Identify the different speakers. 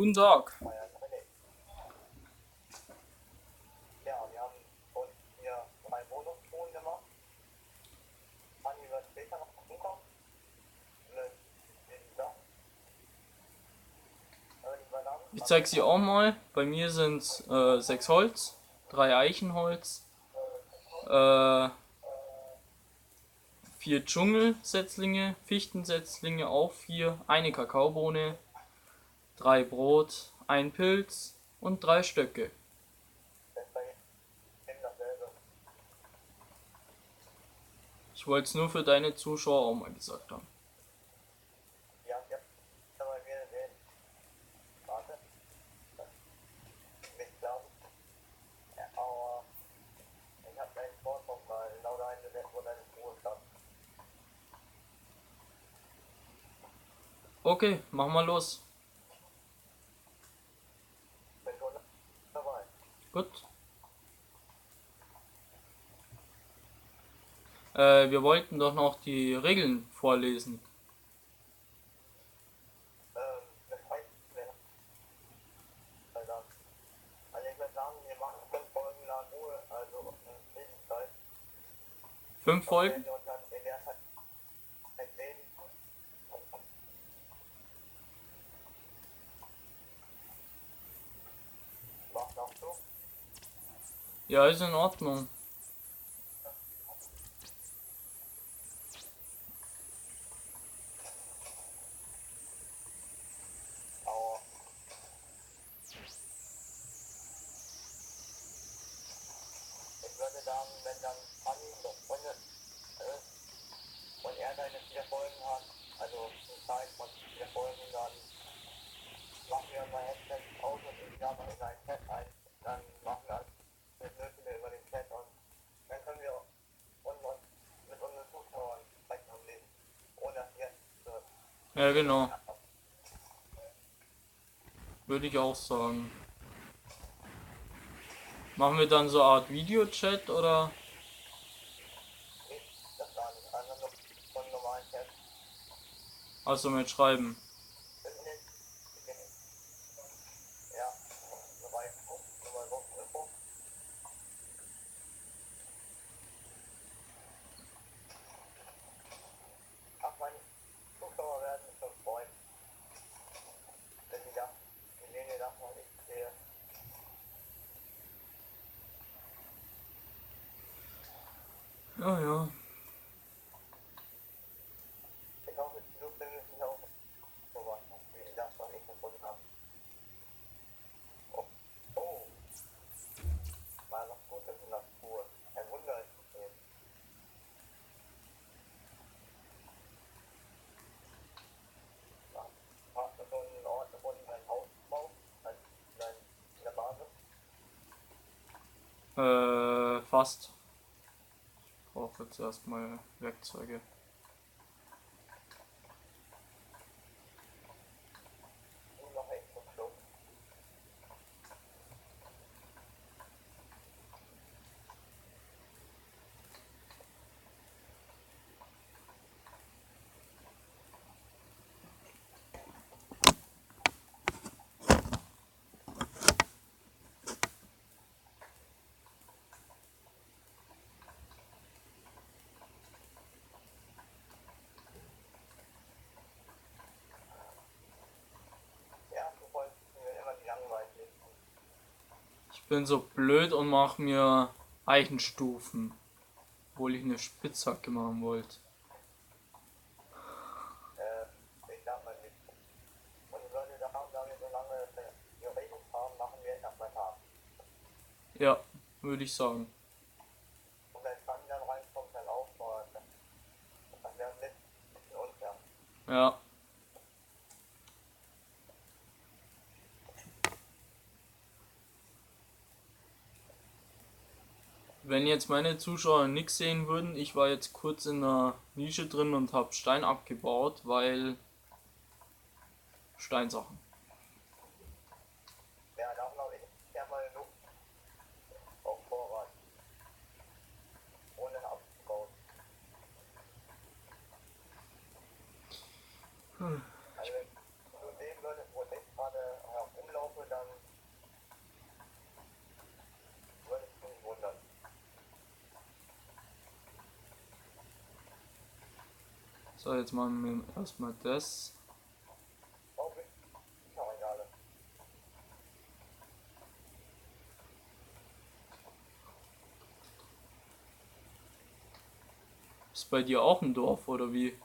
Speaker 1: Guten Tag.
Speaker 2: Ja, wir haben uns hier 3 Wohnungstouren gemacht. Anni wird später noch zukommen. Mit den Sachen.
Speaker 1: Ich zeige sie auch mal. Bei mir sind 6 Holz, 3 Eichenholz, 4 Dschungelsetzlinge, Fichtensetzlinge auch 4, eine Kakaobohne, 3 Brot, ein Pilz und 3 Stöcke. Ich wollte es nur für deine Zuschauer auch mal gesagt haben.
Speaker 2: Ja, ja, aber wir sehen. Warte. Nicht glauben. Ja, aber ich habe einen Vortrag mal laut eingesetzt, wo deine Ruhe stand.
Speaker 1: Okay, machen wir los.
Speaker 2: Bin schon dabei.
Speaker 1: Gut. Wir wollten doch noch die Regeln vorlesen.
Speaker 2: Das heißt, also ich würde sagen, wir machen 5 Folgen lang Ruhe, also Lebenszeit.
Speaker 1: 5 Folgen?
Speaker 2: Wenn wir uns dann in der Zeit sehen, mach noch so.
Speaker 1: Ja, ist in Ordnung.
Speaker 2: Aber ich würde sagen, wenn dann Anni noch Freunde und er seine 4 Folgen hat, also die Zeit von 4 Folgen, dann machen wir unser Headset aus und ich lade in ein Chat ein. Dann machen wir alles Mögliche über den Chat und dann können wir mit unseren Zuschauern sprechen und lesen, ohne dass wir
Speaker 1: Ja, genau. Würde ich auch sagen. Machen wir dann so eine Art Videochat oder?
Speaker 2: das gar nicht. Also nur von normalen Chat.
Speaker 1: Also mit Schreiben.
Speaker 2: Ja, soweit so Info. Ach, meine Zuschauer werden sich schon freuen, wenn sie das, wenn ihr das noch nicht sehe.
Speaker 1: Ja, ja.
Speaker 2: Ich hoffe, du findest mich auch sowas, wie das, was ich gefunden habe. Oh, mal was Gutes in der Spur. Ein Wunder ist geschehen. Hast du schon einen Ort gefunden, ein Hausbau, in der Basis?
Speaker 1: Fast. Ich brauche jetzt erstmal Werkzeuge.
Speaker 2: Noch echt zum Schluss. Ja, du wolltest mir immer die langweilig.
Speaker 1: Ich bin so blöd und mache mir Eichenstufen. Obwohl ich eine Spitzhacke machen wollte.
Speaker 2: Ich sag mal nicht. Und ich würde sagen, da wir so lange geredet haben, machen wir erstmal Tag.
Speaker 1: Ja, würde ich sagen.
Speaker 2: Und wenn Fanny dann reinkommt, dann auch mal. Das wäre ein bisschen unfair.
Speaker 1: Ja. Wenn jetzt meine Zuschauer nichts sehen würden, ich war jetzt kurz in der Nische drin und habe Stein abgebaut, weil Steinsachen.
Speaker 2: Ja, da glaube ich, ja mal Luft auf Vorrat. Ohne abzubauen. Also wenn du sehen würdest, wo ich gerade herum Stufe, dann würde ich mich wundern.
Speaker 1: So, jetzt machen wir erstmal das.
Speaker 2: Okay, schau egal.
Speaker 1: Ist bei dir auch ein Dorf oder wie?